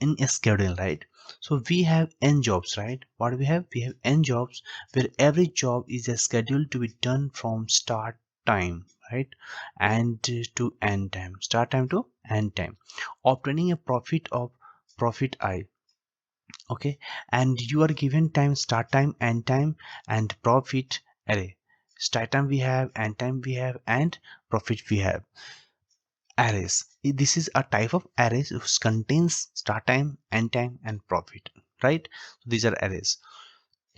in a schedule, right? So we have n jobs, right? What we have n jobs, where every job is a schedule to be done from start time, right, and to end time, start time to end time, obtaining a profit of profit I. Okay, and you are given time, start time, end time, and profit array. Start time we have, end time we have, and profit we have. Arrays, this is a type of arrays which contains start time, end time, and profit, right? So these are arrays.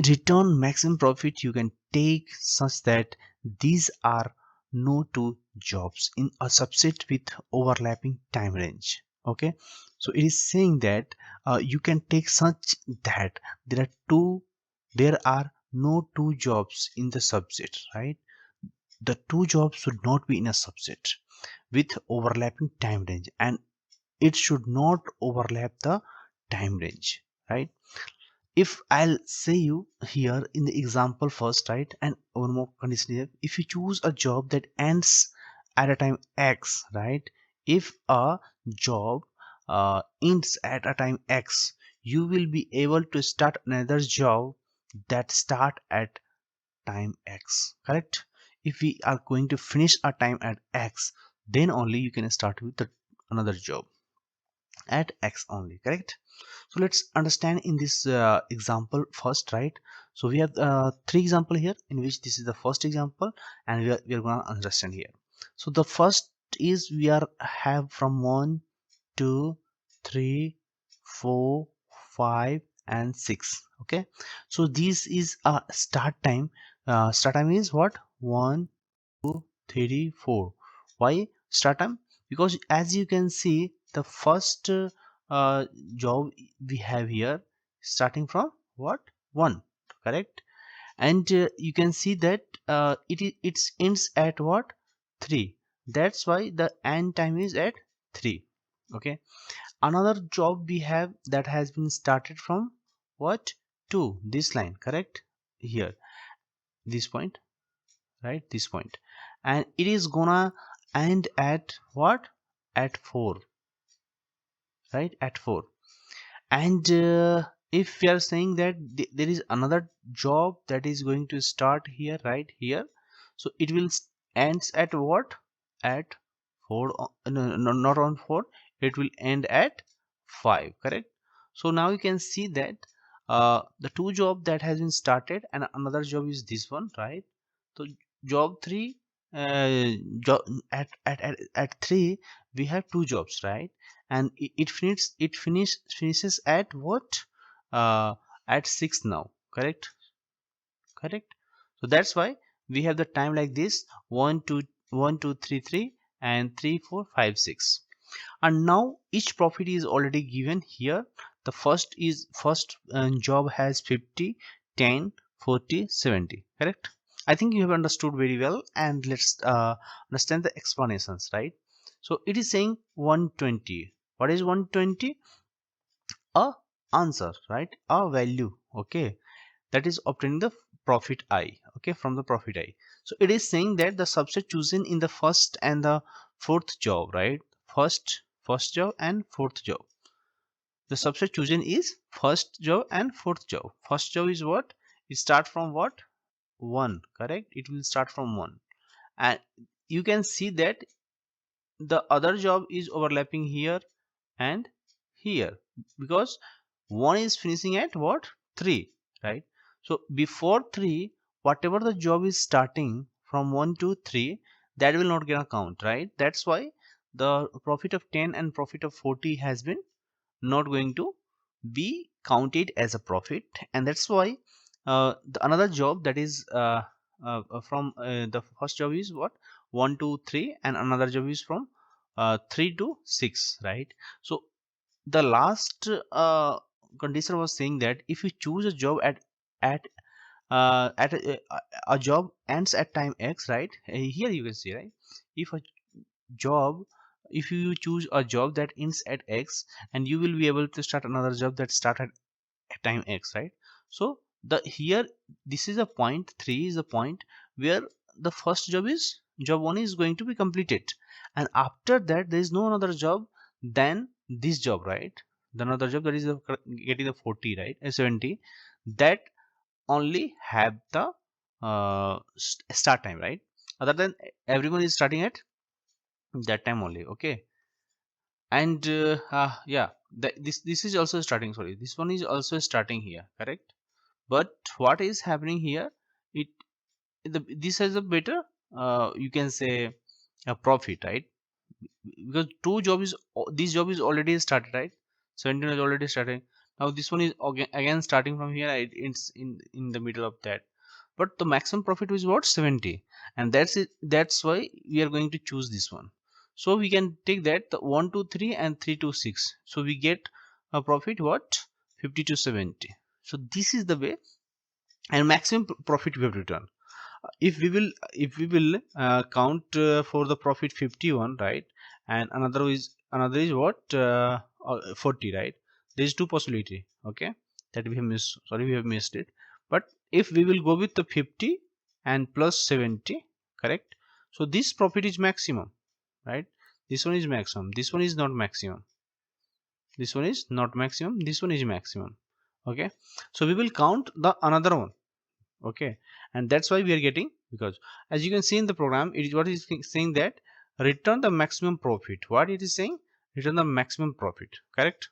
Return maximum profit you can take such that these are no two jobs in a subset with overlapping time range. Okay, so it is saying that you can take such that there are no two jobs in the subset, right? The two jobs should not be in a subset with overlapping time range, and it should not overlap the time range, right? If I'll say you here in the example first, right, and one more condition here: if you choose a job that ends at a time x, right, if a job ends at a time x, you will be able to start another job that start at time x, correct? If we are going to finish a time at x, then only you can start with another job at x only, correct? So let's understand in this example first, right? So we have three example here, in which this is the first example, and we are going to understand here. So the first is we are have from 1 2 3 4 5 and 6. Okay, so this is a start time. Start time is what? 1 2 3 4. Why start time? Because as you can see, the first job we have here starting from what? 1, correct? And you can see that it ends at what? 3. That's why the end time is at 3. Okay, another job we have that has been started from what? 2, this line, correct? Here, this point, right, this point, and it is gonna end at what? At 4, right, at 4. And if we are saying that there is another job that is going to start here, right here, so it will ends at what? At 4. No, no, not on 4, it will end at 5, correct? So now you can see that the two job that has been started and another job is this one, right? So job 3, job at 3 we have two jobs, right? And finishes at what? At 6 now, correct? Correct. So that's why we have the time like this: 1 2 1 2 3 3 and 3 4 5 6. And now each profit is already given here. The first job has 50, 10, 40, 70, correct? I think you have understood very well, and let's understand the explanations, right? So it is saying 120. What is 120? A answer, right? A value, okay, that is obtaining the profit I, okay, from the profit I. So it is saying that the subset chosen in the first and the fourth job, right? First job and fourth job, the subset chosen is first job and fourth job. First job is what? It start from what? 1, correct? It will start from 1, and you can see that the other job is overlapping here and here, because 1 is finishing at what? 3, right? So before 3, whatever the job is starting from 1 to 3, that will not get a count, right? That's why the profit of 10 and profit of 40 has been not going to be counted as a profit. And that's why another job that is from the first job is what? 1 to 3, and another job is from 3 to 6, right? So the last condition was saying that if you choose a job at a job ends at time x, right? Here you can see, right, if a job, if you choose a job that ends at x, and you will be able to start another job that start at time x, right? So the here, this is a point 3 is the point where the first job 1 is going to be completed, and after that there is no another job, then this job, right? The another job that is getting the 40, right, 70, that only have the start time, right? Other than everyone is starting at that time only, okay? And yeah, this is also starting, sorry, this one is also starting here, correct? But what is happening here, it this has a better you can say a profit, right? Because two job is this job is already started, right? 17 is already starting. Now this one is again starting from here, it's in the middle of that. But the maximum profit is what, 70, and that's it. That's why we are going to choose this one. So we can take that the 1 to 3 and 3 to 6, so we get a profit what, 50 to 70. So this is the way, and maximum profit we have returned. If we will count for the profit 51, right? And another is what, 40, right? There is two possibility, okay, that we have missed, sorry, we have missed it. But if we will go with the 50 and plus 70, correct? So this profit is maximum, right? This one is maximum, this one is not maximum, this one is not maximum, this one is maximum, okay? So we will count the another one, okay? And that's why we are getting, because as you can see in the program, it is what is saying that return the maximum profit. What it is saying, return the maximum profit, correct?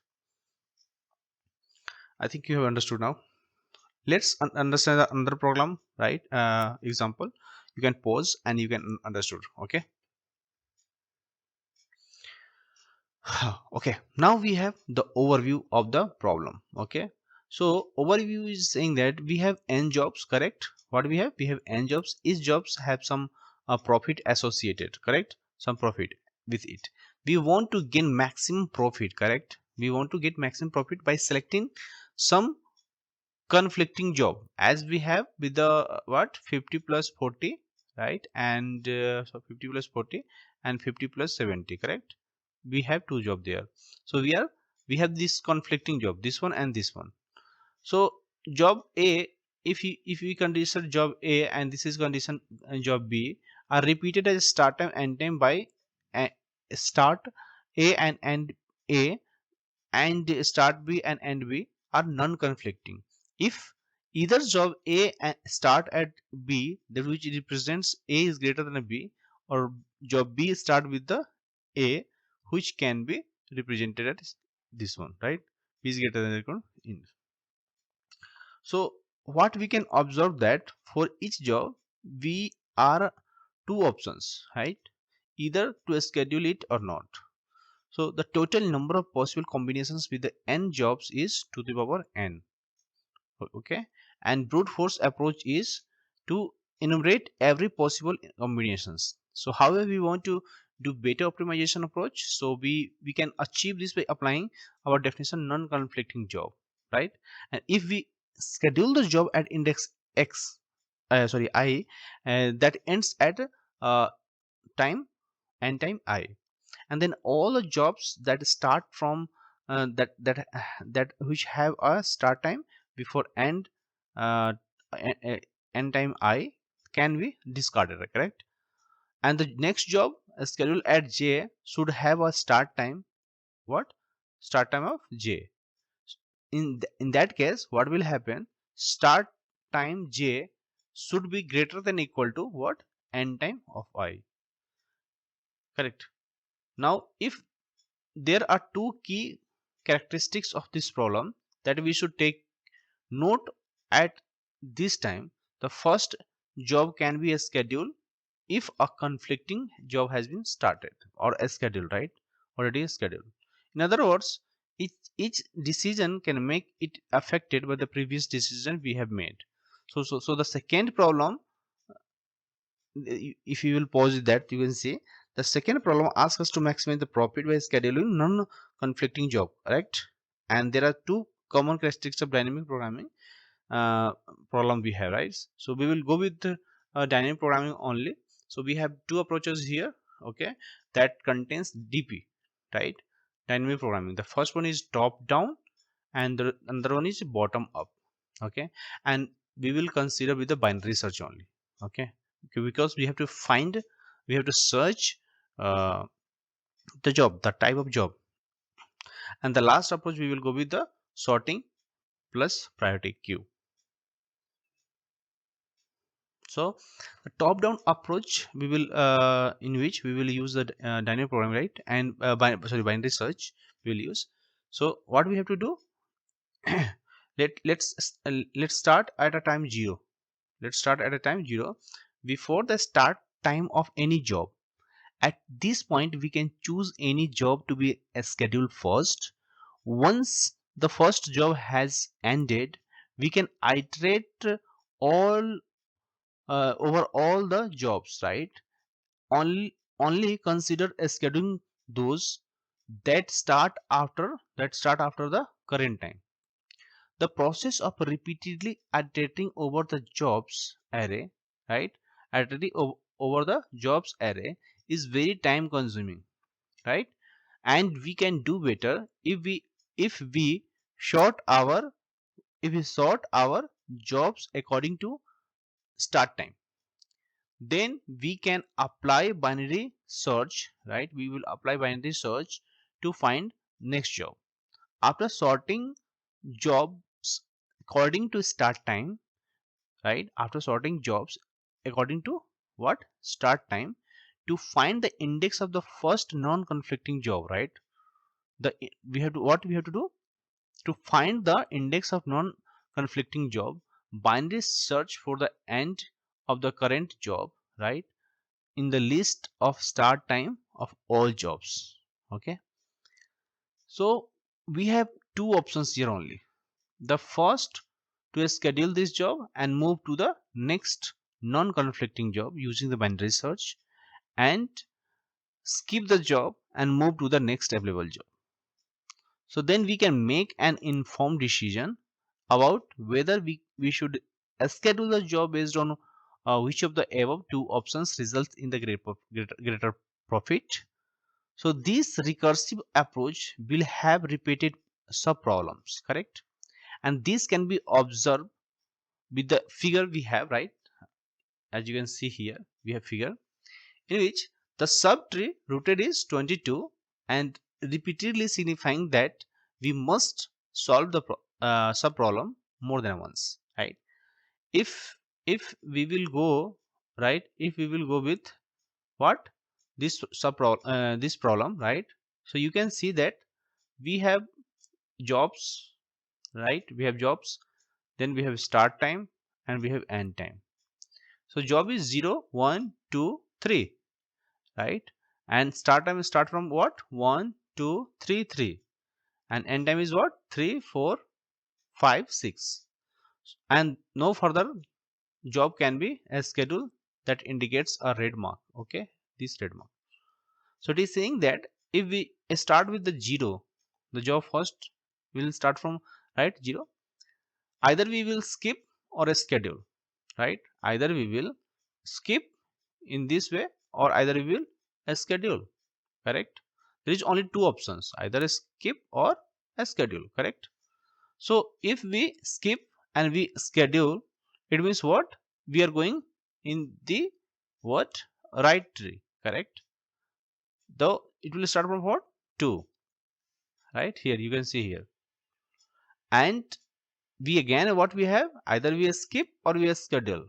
I think you have understood now. Let's understand the another program, right? Example, you can pause and you can understood, okay? Okay, now we have the overview of the problem, okay? So overview is saying that we have n jobs, correct? What we have n jobs. Each jobs have some profit associated, correct? Some profit with it. We want to gain maximum profit, correct? We want to get maximum profit by selecting some conflicting job, as we have with the what, 50 plus 40, right? And so 50 plus 40 and 50 plus 70, correct? We have two job there. So we have this conflicting job, this one and this one. So job A, if we consider job A and this is condition job B, are repeated as start time end time by uh, start A and end A, and start B and end B are non-conflicting. If either job A and start at B, that which represents A is greater than a B, or job B start with the A, which can be represented as this one, right? B is greater than or equal to in. So what we can observe that for each job we are two options, right? Either to schedule it or not. So the total number of possible combinations with the n jobs is to the power n, okay? And brute force approach is to enumerate every possible combinations. So however we want to do better optimization approach, so we can achieve this by applying our definition non-conflicting job, right? And if we schedule the job at index x, sorry I, that ends at uh, time and time I, and then all the jobs that start from that which have a start time before end uh, end time I can be discarded, correct? And the next job scheduled at J should have a start time, what, start time of J. In that case what will happen, start time J should be greater than equal to what, end time of I, correct? Now if there are two key characteristics of this problem that we should take note at this time. The first, job can be a schedule if a conflicting job has been started or a schedule, right? Already a schedule. In other words, each decision can make it affected by the previous decision we have made. So the second problem, if you will pause that, you can see the second problem asks us to maximize the profit by scheduling non-conflicting job, correct? And there are two common characteristics of dynamic programming uh, problem we have, right? So we will go with dynamic programming only. So we have two approaches here, okay, that contains DP, right? Dynamic programming, the first one is top down and the another one is bottom up, okay? And we will consider with the binary search only, okay? Because we have to find, we have to search uh, the job, the type of job. And the last approach, we will go with the sorting plus priority queue. So the top down approach, we will in which we will use the dynamic programming, right? And binary search we will use. So what we have to do, let's start at a time 0. Let's start at a time 0 before the start time of any job. At this point, we can choose any job to be scheduled first. Once the first job has ended, we can iterate all over all the jobs, right? Only consider scheduling those that start after the current time. The process of repeatedly iterating over the jobs array, right? Over the jobs array is very time consuming, right? And we can do better if we sort our if we sort our jobs according to start time. Then we can apply binary search, right? We will apply binary search to find next job. After sorting jobs according to start time, right? After sorting jobs according to what? Start time, to find the index of the first non-conflicting job, right? What we have to do to find the index of non-conflicting job, binary search for the end of the current job, right, in the list of start time of all jobs. Okay, so we have two options here only. The first, to schedule this job and move to the next non-conflicting job using the binary search, and skip the job and move to the next available job. So then we can make an informed decision about whether we should schedule the job based on which of the above two options results in the greater profit. So this recursive approach will have repeated sub problems, correct? And this can be observed with the figure we have, right? As you can see here, we have figure in which the subtree rooted is 22 and repeatedly signifying that we must solve the sub problem more than once, right? If we will go, right, if we will go with what, this problem, right? So you can see that we have jobs, right? We have jobs, then we have start time, and we have end time. So job is 0, 1, 2, 3, right? And start time is start from what? 1, 2, 3, 3, and end time is what? 3, 4, 5, 6. And no further job can be a schedule that indicates a red mark. Okay, this red mark. So it is saying that if we start with the 0, the job first will start from, right, 0. Either we will skip or schedule, right? Either we will skip in this way, or either we will schedule, correct? There is only two options, either a skip or a schedule, correct? So if we skip and we schedule, it means what? We are going in the what? Right tree, correct? Though it will start from what? 2, right? Here you can see here. And we again, what we have, either we skip or we schedule.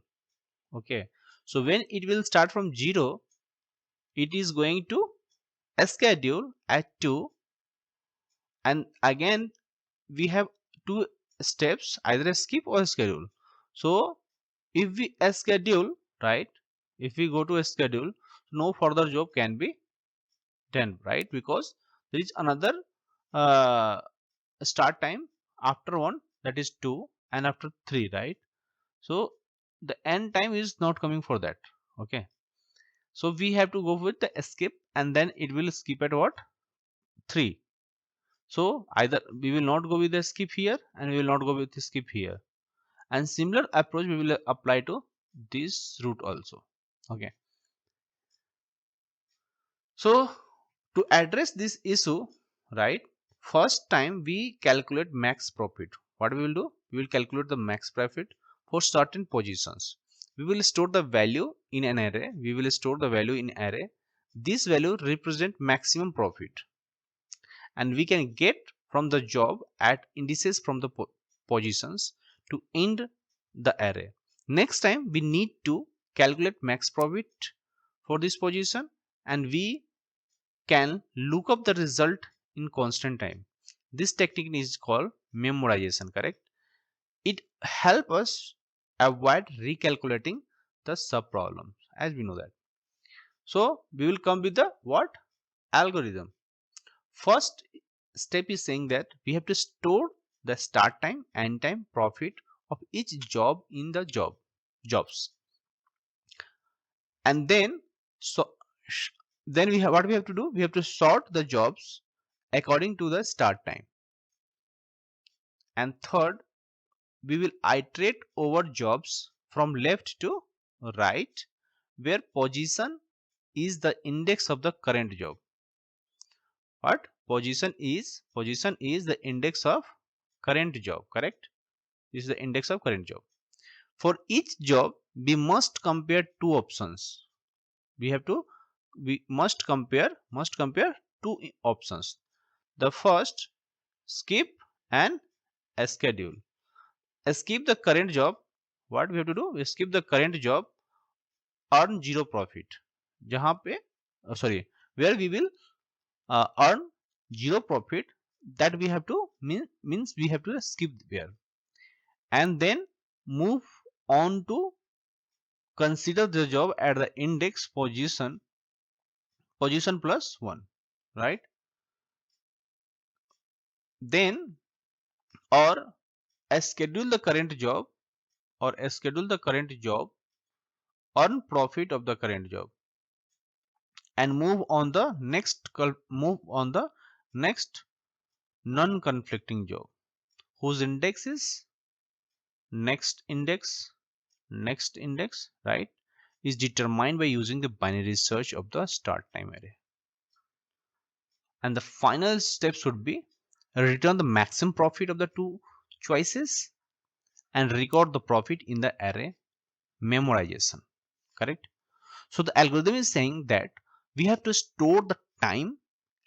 Okay, so when it will start from 0, it is going to schedule at 2, and again we have two steps, either skip or schedule. So if we schedule, right, if we go to a schedule, no further job can be done, right? Because there is another uh, start time after 1, that is 2, and after 3, right? So the end time is not coming for that. Okay, so we have to go with the skip, and then it will skip at what? 3. So either we will not go with the skip here, and we will not go with the skip here. And similar approach we will apply to this route also. Okay, so to address this issue, right, first time we calculate max profit. What we will do? We will calculate the max profit for certain positions. We will store the value in an array. We will store the value in array. This value represent maximum profit, and we can get from the job at indices from the positions to end the array. Next time we need to calculate max profit for this position, and we can look up the result in constant time. This technique is called memorization, correct? It helps us avoid recalculating the sub problems, as we know that. So we will come with the what? Algorithm. First step is saying that we have to store the start time, end time, profit of each job in the jobs, and then so then we have what we have to do. We have to sort the jobs according to the start time. And third, we will iterate over jobs from left to right, where position is the index of the current job. What position is the index of current job, correct? This is the index of current job. For each job we must compare two options. We must compare two options. The first, skip and schedule. Skip the current job. What we have to do, we skip the current job, earn zero profit, जहाँ पे sorry, where we will earn zero profit, that we have to means we have to skip there, and then move on to consider the job at the index position plus 1, right? Then or schedule the current job, earn profit of the current job, and move on the next non-conflicting job whose index is next index, right, is determined by using the binary search of the start time array. And the final steps would be return the maximum profit of the two choices and record the profit in the array memorization, correct? So the algorithm is saying that we have to store the time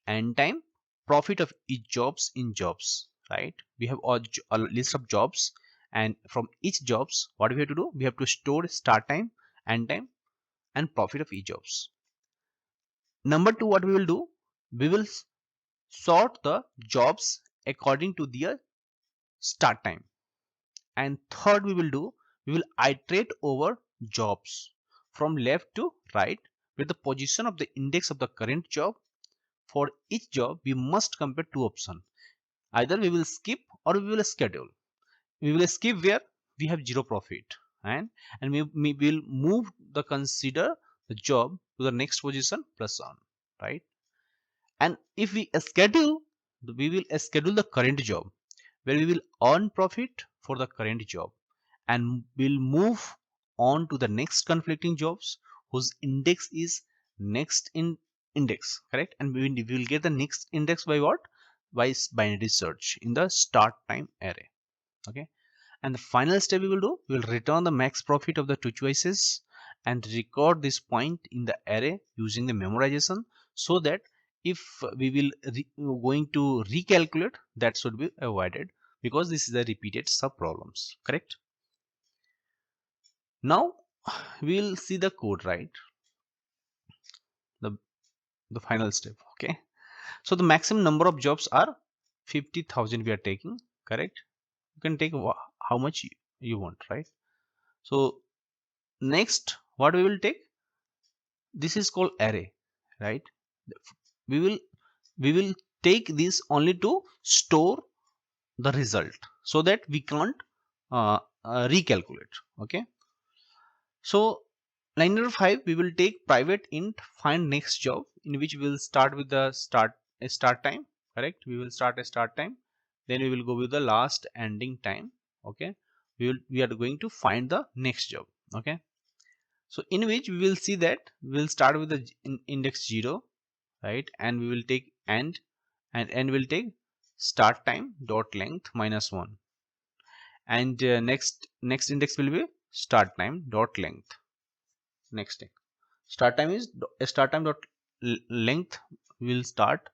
and time profit of each jobs in jobs, right? We have a list of jobs, and from each jobs what we have to do, we have to store start time, end time, and profit of each jobs. Number two, what we will do, we will sort the jobs according to their start time. And third, we will do, we will iterate over jobs from left to right with the position of the index of the current job. For each job we must compare two options. Either we will skip or we will schedule. We will skip where we have zero profit, and we will move the consider the job to the next position plus 1, right? And if we schedule, we will schedule the current job where we will earn profit for the current job, and we'll move on to the next conflicting jobs whose index is next in index, correct? And we will get the next index by what? By binary search in the start time array. Okay, and the final step we will do, we will return the max profit of the two choices and record this point in the array using the memorization, so that if we will going to recalculate, that should be avoided, because this is a repeated sub problems, correct? Now we will see the code, right? the the final step. Okay, so the maximum number of jobs are 50,000 we are taking, correct? You can take how much you want, right? So next what we will take, this is called array, right? We will we will take this only to store the result, so that we can't recalculate. Okay, so line number 5, we will take private int find next job, in which we will start with the start time, correct? We will start a start time, then we will go with the last ending time. Okay, we are going to find the next job. Okay, so in which we will see that we will start with the index 0, right? And we will take end, and will take start time dot length minus 1, and next index will be start time dot length. Next thing, start time is start time dot length will start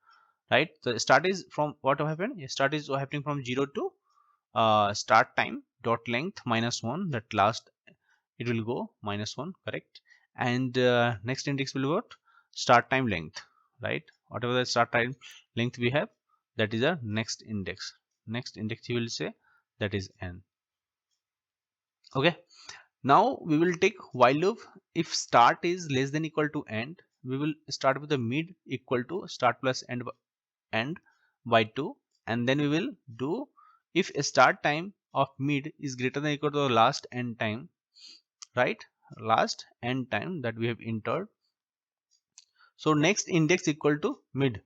right? So start is from what happened, start is happening from 0 to start time dot length -1, that last it will go -1, correct? And next index will be what, start time length, right? Whatever the start time length we have, that is our next index. Next index you will say that is n. Okay, now we will take while loop. If start is less than equal to end, we will start with the mid equal to start plus end by 2, and then we will do if a start time of mid is greater than equal to the last end time, right? Last end time that we have entered. So next index equal to mid.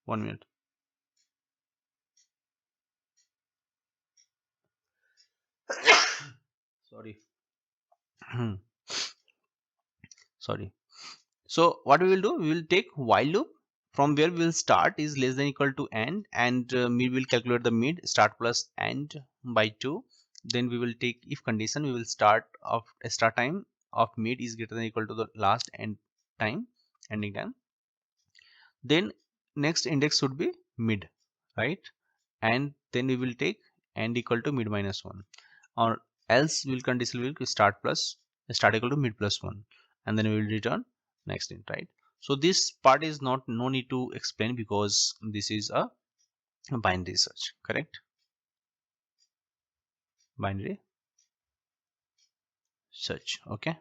1 minute. Sorry. Sorry. So what we will do, we will take while loop from where we will start is less than equal to end, and we will calculate the mid start plus end by 2. Then we will take if condition, we will start of start time of mid is greater than equal to the last end time, ending time. Then next index should be mid, right? And then we will take end equal to mid -1, or else will condition will start equal to mid +1, and then we will return next int, right? So this part is not no need to explain because this is a binary search, correct? Binary search. Okay,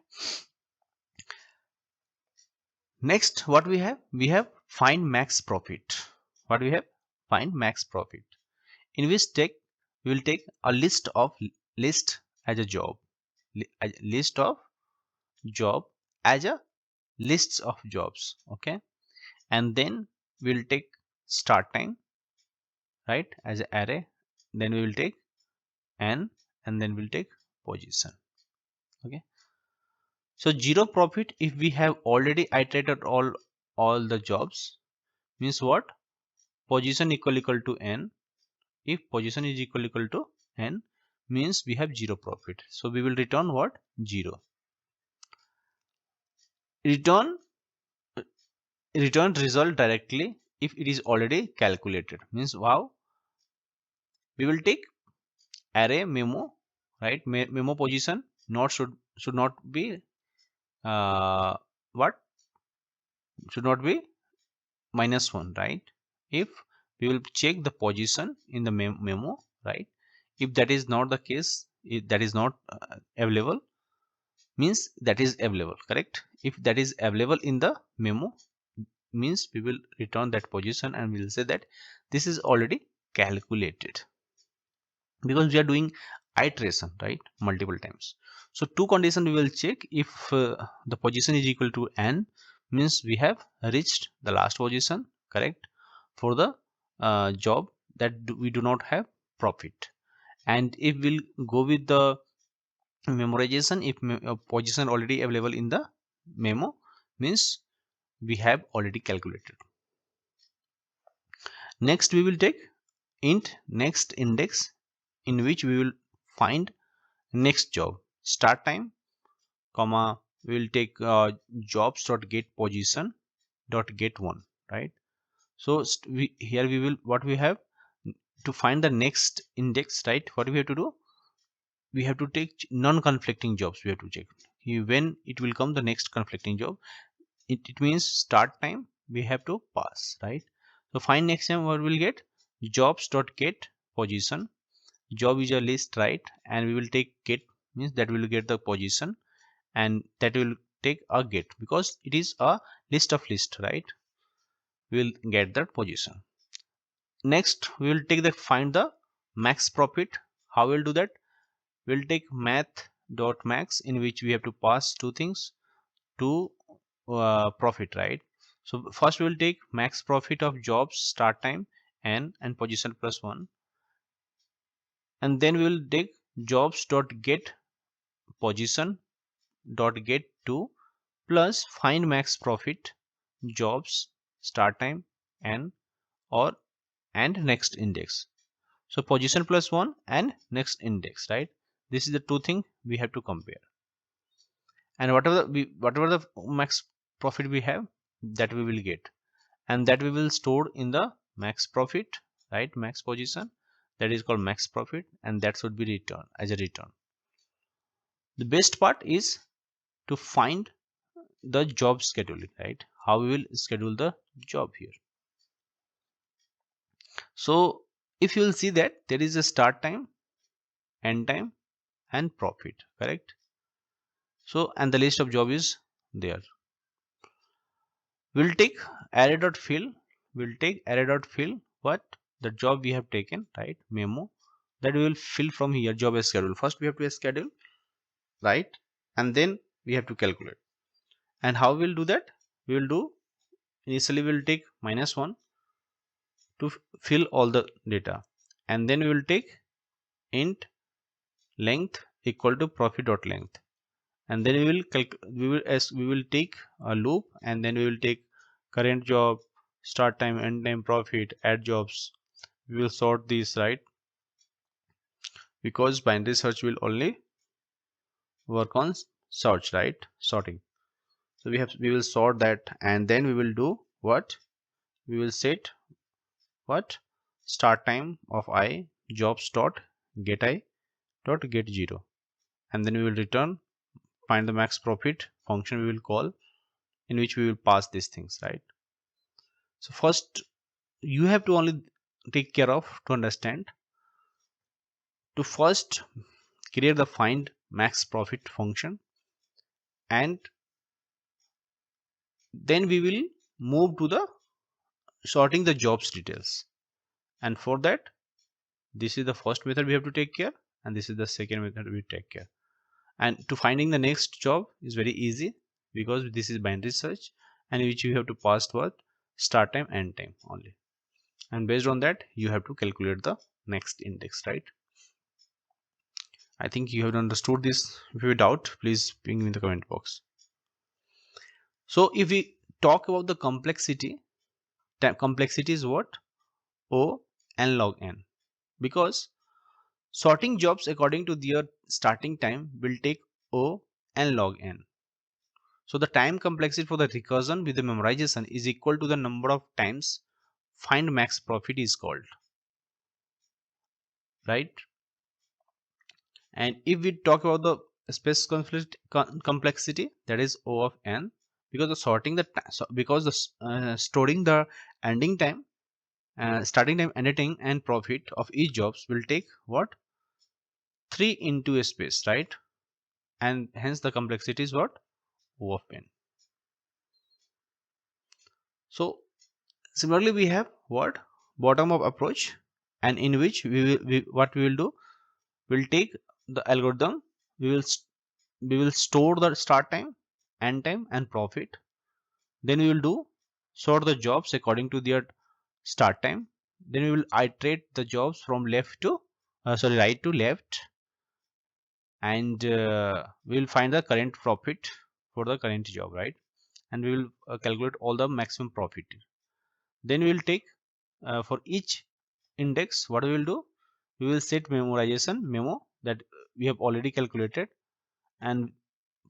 next what we have, we have find max profit. What we have, find max profit, in which take we will take a list as a job, a list of job as a lists of jobs. Okay, and then we'll take start time, right, as an array. Then we will take n, and then we'll take position. Okay, so zero profit if we have already iterated all the jobs, means what, position equal to n. If position is equal to n, means we have zero profit, so we will return what, 0. Return result directly if it is already calculated, means wow, we will take array memo, right? Memo position not should not be what, should not be -1, right? If we will check the position in the memo, right? If that is not the case, if that is not available, means that is available, correct? If that is available in the memo, means we will return that position and we will say that this is already calculated, because we are doing iteration, right, multiple times. So two conditions we will check. If the position is equal to n, means we have reached the last position, correct, for the job that we do not have profit. And if we'll go with the memorization, if position already available in the memo, means we have already calculated. Next we will take int next index, in which we will find next job start time, comma, we will take jobs dot get position dot get 1, right? So here we will, what we have to find the next index, right? What we have to do, we have to take non-conflicting jobs. We have to check when it will come the next conflicting job. It means start time we have to pass, right? So find next time, what we'll get, jobs dot get position. Job is a list, right? And we will take get, means that will get the position, and that will take a get because it is a list of list, right? We will get that position. Next we will take the find the max profit. How we'll do that, we'll take math dot max, in which we have to pass two things to profit, right? So first we will take max profit of jobs start time and position +1, and then we will take jobs dot get position dot get 2 plus find max profit jobs start time and or and next index. So position +1 and next index, right? This is the two thing we have to compare, and whatever the max profit we have, that we will get. and that we will store in the max profit, right? Max position, that is called max profit, and that should be returned as a return. The best part is to find the job scheduling, right? How we will schedule the job here. So if you will see that there is a start time, end time, and profit, correct? So and the list of job is there. We'll take array.fill. We'll take array.fill what the job we have taken, right? Memo that we will fill from here. Job is schedule. First we have to schedule, right? And then we have to calculate. And how we'll do that? We will do initially we'll take -1 to fill all the data, and then we will take int length equal to profit.length, and then we will take a loop, and then we will take current job, start time, end time, profit, add jobs. We will sort these, right? Because binary search will only work on search, right? Sorting. So we will sort that, and then we will do what? We will set what? Start time of I, jobs dot get I dot get 0, and then we will return find the max profit function we will call, in which we will pass these things, right? So first you have to only take care of to understand to first create the find max profit function, and then we will move to the sorting the jobs details. And for that, this is the first method we have to take care, and this is the second method we take care. And to finding the next job is very easy, because this is binary search, and which you have to pass what? Start time, end time only, and based on that you have to calculate the next index, right? I think you have understood this. If you have doubt, please ping me in the comment box. So if we talk about the complexity, complexity is what? O n log n, because sorting jobs according to their starting time will take O n log n. So the time complexity for the recursion with the memorization is equal to the number of times find max profit is called, right? And if we talk about the space complexity, that is O of n, because the sorting the because the storing the ending time, starting time, ending time, and profit of each jobs will take what? 3 into a space, right? And hence the complexity is what? O of n. So similarly we have what? Bottom up approach, and in which what we will do, we'll take the algorithm, we will store the start time, end time, and profit. Then we will do sort the jobs according to their start time. Then we will iterate the jobs from left to right to left, and we will find the current profit for the current job, right? And we will calculate all the maximum profit. Then we will take for each index, what we will do, we will set memorization memo that we have already calculated, and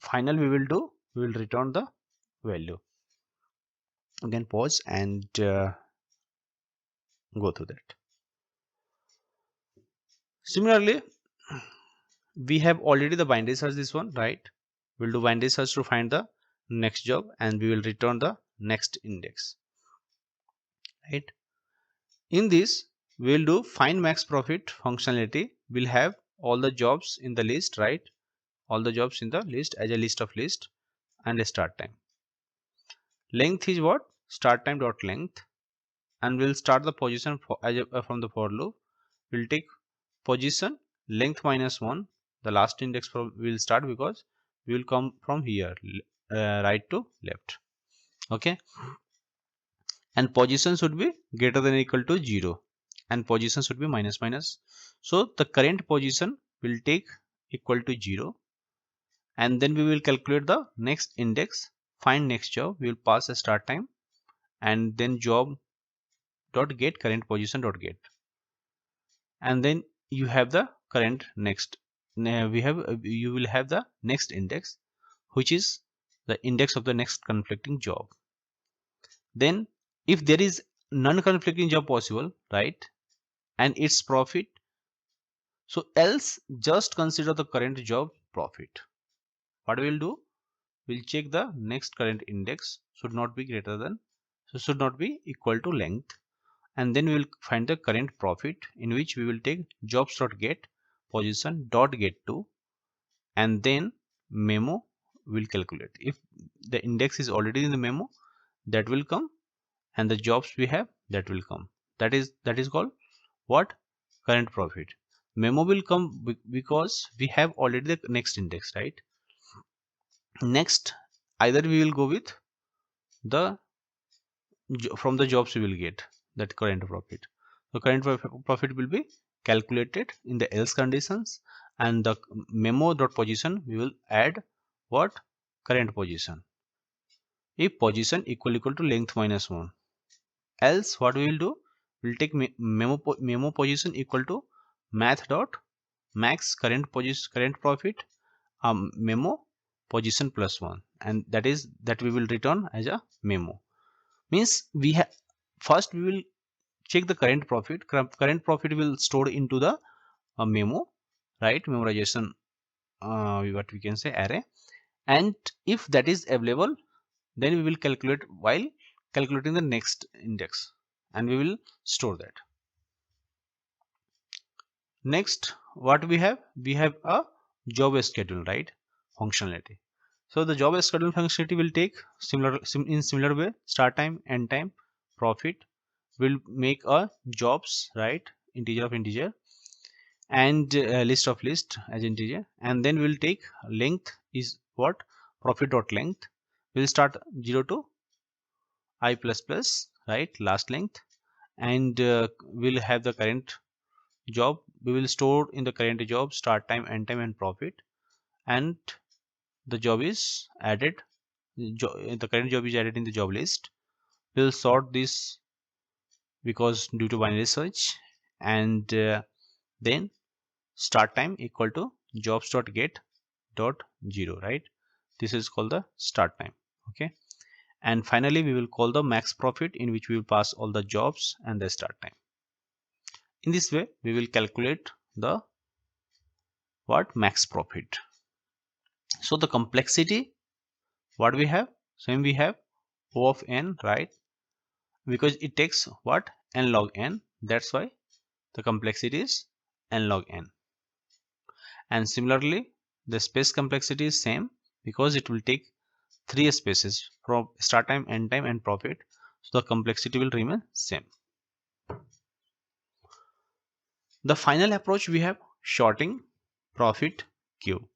final we will do, we will return the value. Again pause and go through that. Similarly, we have already the binary search this one, right? We'll do binary search to find the next job, and we will return the next index, right? In this we'll do find max profit functionality. We'll have all the jobs in the list, right? All the jobs in the list as a list of list, and a start time. Length is what? Start time dot length, and we'll start the position from the for loop. We'll take position length -1, the last index from we will start, because we will come from here right to left, okay? And position should be greater than or equal to 0, and position should be minus. So the current position will take equal to 0, and then we will calculate the next index, find next job. We will pass a start time, and then job dot get current position dot get, and then you have the current next. You will have the next index, which is the index of the next conflicting job. Then if there is non-conflicting job possible, right, and its profit, so else just consider the current job profit. What we'll do, we'll check the next current index should not be greater than, so should not be equal to length, and then we will find the current profit, in which we will take jobs dot get position dot get to, and then memo will calculate. If the index is already in the memo, that will come, and the jobs we have, that will come. That is called what? Current profit. Memo will come because we have already the next index, right? Next, either we will go with the from the jobs we will get that current profit. The current profit will be calculated in the else conditions, and the memo dot position we will add what? Current position. If position equal to length minus 1, else what we will do, we'll take memo position equal to math dot max current profit memo position plus 1, and that we will return as a memo. Means we have, first we will check the current profit. Current profit will store into the memo, right, memorization, what we can say, array, and if that is available, then we will calculate while calculating the next index, and we will store that. Next, what we have a job schedule, right, functionality. So the job schedule functionality will take in similar way, start time, end time, profit. Will make a jobs, right, integer of integer, and list of list as integer, and then we'll take length is what? Profit dot length. We'll start 0 to I plus plus, right, last length, and we'll have the current job. We will store in the current job start time, end time, and profit, and the job is added. The current job is added in the job list. We'll sort this because due to binary search, and then start time equal to jobs dot get dot 0, right? This is called the start time. Okay, and finally we will call the max profit, in which we will pass all the jobs and the start time. In this way we will calculate the what? Max profit. So the complexity, what we have, same we have O of n, right, because it takes what? N log n. That's why the complexity is n log n. And similarly the space complexity is same, because it will take 3 spaces from start time, end time, and profit, so the complexity will remain same. The final approach we have sorting profit queue.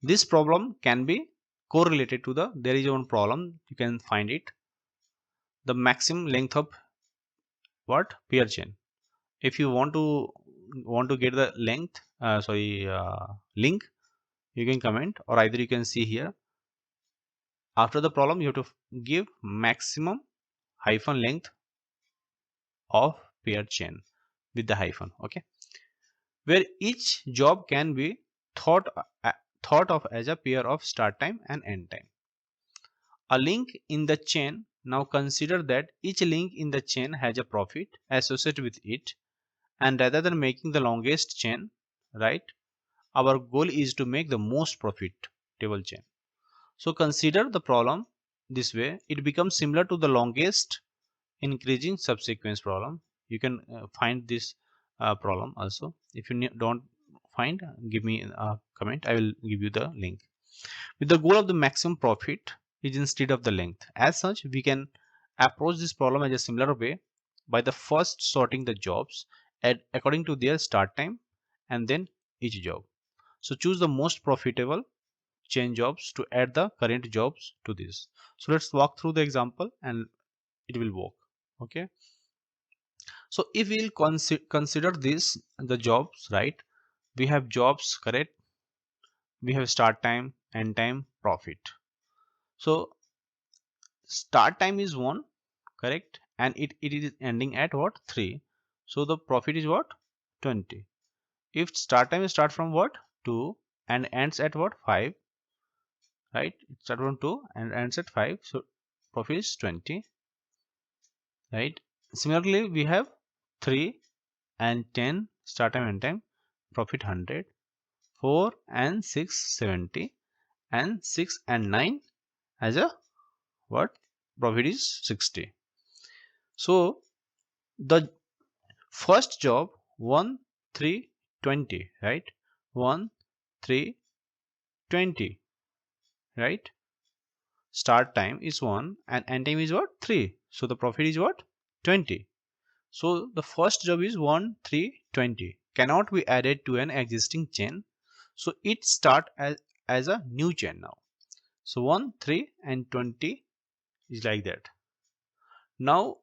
This problem can be correlated to there is one problem, you can find it, the maximum length of what? Pair chain. If you want to get the length, link, you can comment, or either you can see here, after the problem you have to give maximum hyphen length of pair chain with the hyphen, okay, where each job can be thought of as a pair of start time and end time. A link in the chain, now consider that each link in the chain has a profit associated with it, and rather than making the longest chain, right, our goal is to make the most profitable chain. So consider the problem this way, it becomes similar to the longest increasing subsequence problem. You can find this problem also. If you don't find, give me a comment, I will give you the link. With the goal of the maximum profit is instead of the length. As such, we can approach this problem as a similar way, by the first sorting the jobs according to their start time, and then each job. So choose the most profitable chain jobs to add the current jobs to this. So let's walk through the example and it will work. Okay, so if we'll consider this, the jobs, right, we have jobs, correct, we have start time, end time, profit. So start time is 1, correct, and it is ending at what? 3. So the profit is what? 20. If start time start from what? 2 and ends at what? 5, right, it starts from 2 and ends at 5, so profit is 20. right? Similarly, we have 3 and 10 start time end time, profit 100, 4 and 6 70, and 6 and 9 as a what, profit is 60. So the first job 1 3 20, right? 1 3 20, right? Start time is 1 and end time is what, 3. So the profit is what, 20. So the first job is 1 3 20, cannot be added to an existing chain, so it start as a new chain now. So 1 3 and 20 is like that. Now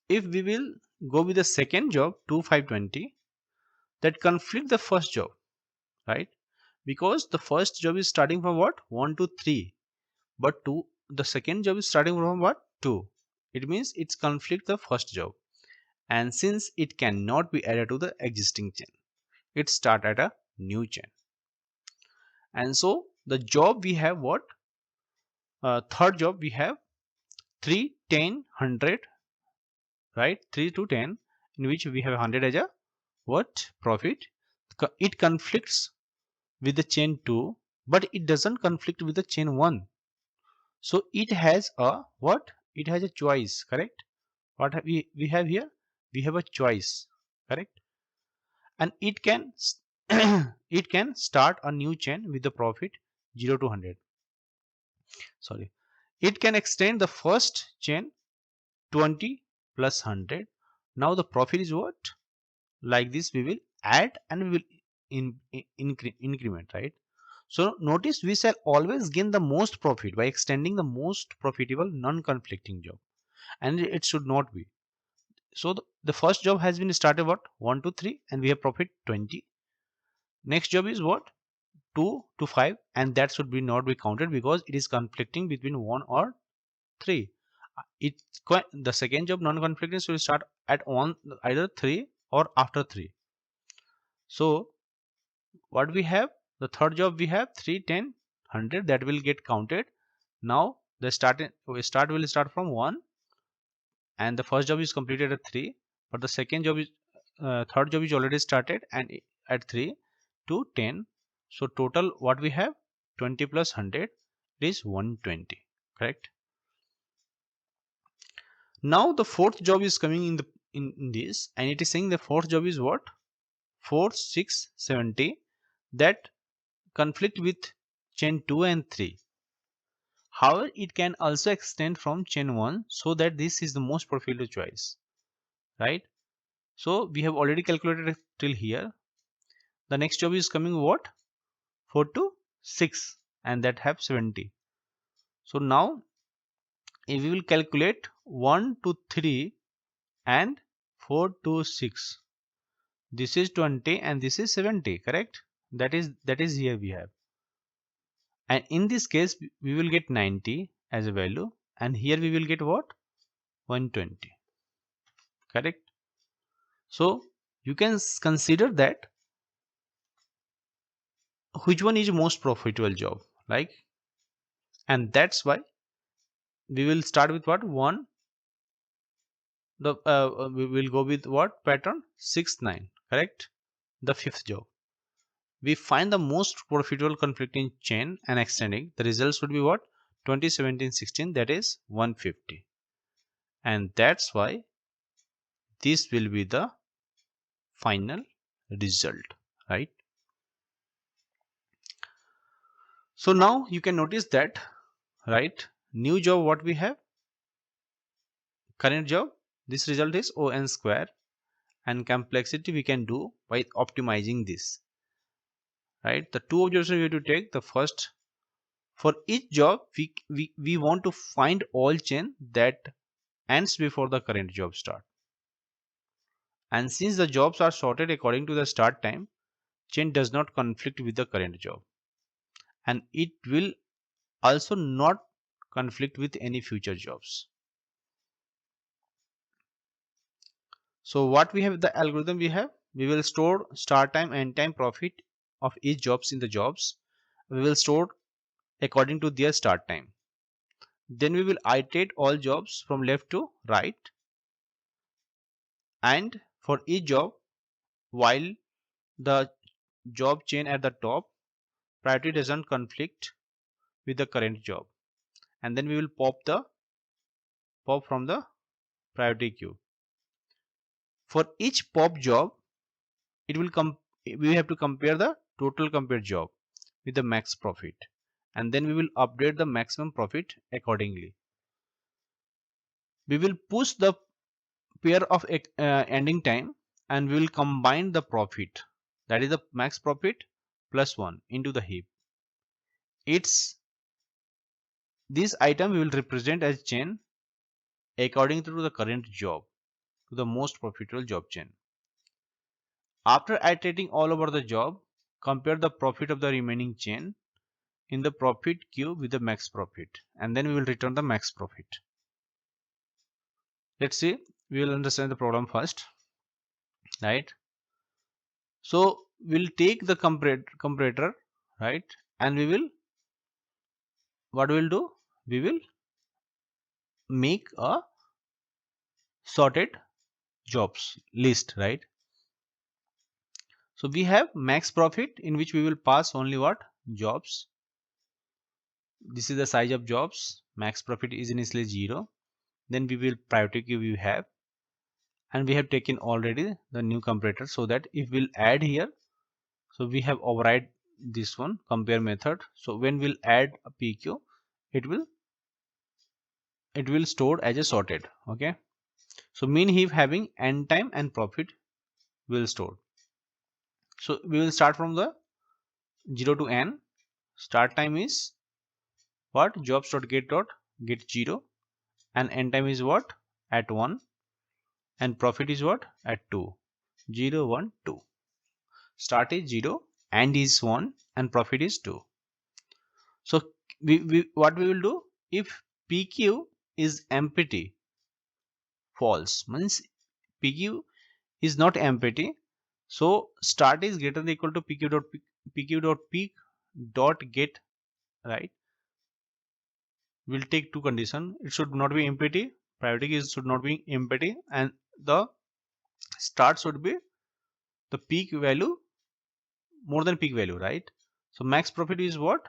if we will go with the second job 2 5 20, that conflict the first job, right? Because the first job is starting from what, 1 to 3, but 2, the second job is starting from what, 2. It means it's conflict the first job, and since it cannot be added to the existing chain, it start at a new chain. And so the job we have what, third job we have 3 10 100, right? 3 to 10, in which we have 100 as a what, profit. It conflicts with the chain 2, but it doesn't conflict with the chain 1. So it has a what, it has a choice, correct? What have we have here, we have a choice, correct? And it can it can start a new chain with the profit 0 to 100. Sorry, it can extend the first chain 20 plus 100. Now the profit is what, like this we will add and we will increment, right? So notice we shall always gain the most profit by extending the most profitable non-conflicting job, and it should not be. So the first job has been started what, 1 to 3, and we have profit 20. Next job is what, 2 to 5, and that should be not be counted because it is conflicting between 1 or 3. It the second job non-conflicting will start at 1, either 3 or after 3. So what we have, the third job we have 3 10 100, that will get counted. Now the start will start from 1, and the first job is completed at 3, but the second job is third job is already started and at 3 to 10. So total what we have, 20 plus 100 is 120, correct? Now the fourth job is coming in the in this, and it is saying the fourth job is what, 4 6 70, that conflict with chain 2 and 3. However, it can also extend from chain 1, so that this is the most profitable choice, right? So we have already calculated it till here. The next job is coming what, 4 to 6, and that have 70. So now if we will calculate 1 to 3 and 4 to 6, this is 20 and this is 70, correct? That is here we have, and in this case we will get 90 as a value, and here we will get what, 120, correct? So you can consider that which one is most profitable job, like, and that's why we will start with what, one, the we will go with what pattern, 6 9, correct? The fifth job, we find the most profitable conflicting chain and extending, the results would be what, 20 17 16, that is 150, and that's why this will be the final result, right? So now you can notice that, right, new job what we have, current job, this result is on square, and complexity we can do by optimizing this, right? The two observations we have to take, the first, for each job we want to find all chain that ends before the current job start, and since the jobs are sorted according to the start time, chain does not conflict with the current job, and it will also not conflict with any future jobs. So what we have, the algorithm we have, we will store start time and time profit of each jobs in the jobs, we will store according to their start time. Then we will iterate all jobs from left to right, And for each job, while the job chain at the top priority doesn't conflict with the current job, and then we will pop from the priority queue. For each pop job, it will come we have to compare the total compared job with the max profit, and then we will update the maximum profit accordingly. We will push the pair of ending time, and we will combine the profit, that is the max profit plus 1, into the heap. It's this item we will represent as chain according to the current job, to the most profitable job chain. After iterating all over the job, compare the profit of the remaining chain in the profit queue with the max profit, and then we will return the max profit. Let's see, we will understand the problem first, right? So we'll take the comparator, right? And we will, what we'll do, we will make a sorted jobs list, right? So we have max profit, in which we will pass only what? Jobs. This is the size of jobs. Max profit is initially 0. Then we will priority queue we have, and we have taken already the new comparator, so that if we'll add here, so we have override this one compare method. So when we'll add a PQ, it will store as a sorted. Okay, so mean heap having end time and profit will store. So we will start from the 0 to n. Start time is what? Jobs.get 0, and end time is what? At 1, and profit is what? At 2. 0 1 2. Start is 0, end is 1, and profit is 2. So what we will do, if PQ is empty, false means PQ is not empty, so start is greater than equal to PQ dot peak dot get, right? We'll take two condition. It should not be empty, priority is should not be empty, and the start should be the peak value more than peak value, right? So max profit is what?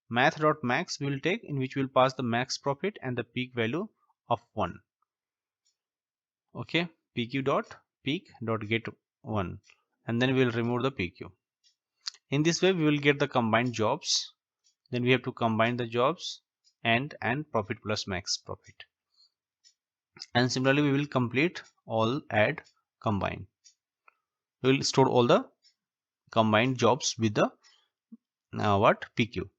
Math.max we will take, in which we will pass the max profit and the peak value of 1. Okay, pq dot peak dot get 1, and then we will remove the pq. In this way we will get the combined jobs. Then we have to combine the jobs and profit plus max profit, and similarly we will complete all add combine. We will store all the combined jobs with the what? PQ.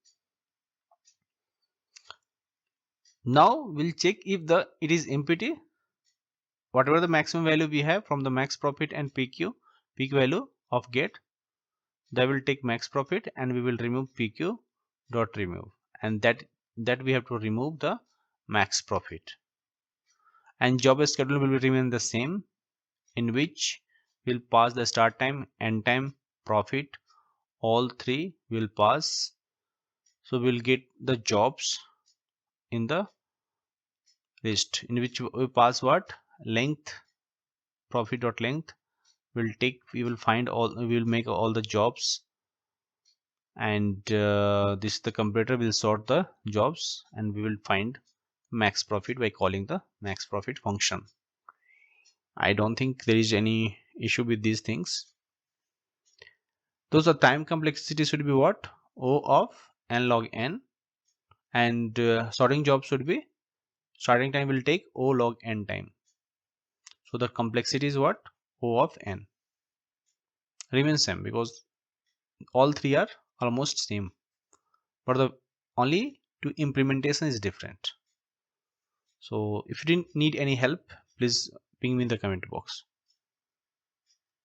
Now we'll check if it is empty. Whatever the maximum value we have from the max profit and PQ, peak value of get, that will take max profit, and we will remove PQ dot remove, and that we have to remove the max profit. And job schedule will remain the same, in which we'll pass the start time, end time, profit, all three will pass. So we'll get the jobs in the list, in which we pass what? Length, profit dot length. We will find all, we will make all the jobs, and this the comparator will sort the jobs, and we will find max profit by calling the max profit function. I don't think there is any issue with these things. Those are time complexity should be what? O of n log n, and sorting job should be starting time will take O log n time. So the complexity is what? O of n remains same, because all three are almost same, but the only two implementation is different. So if you didn't need any help, please ping me in the comment box.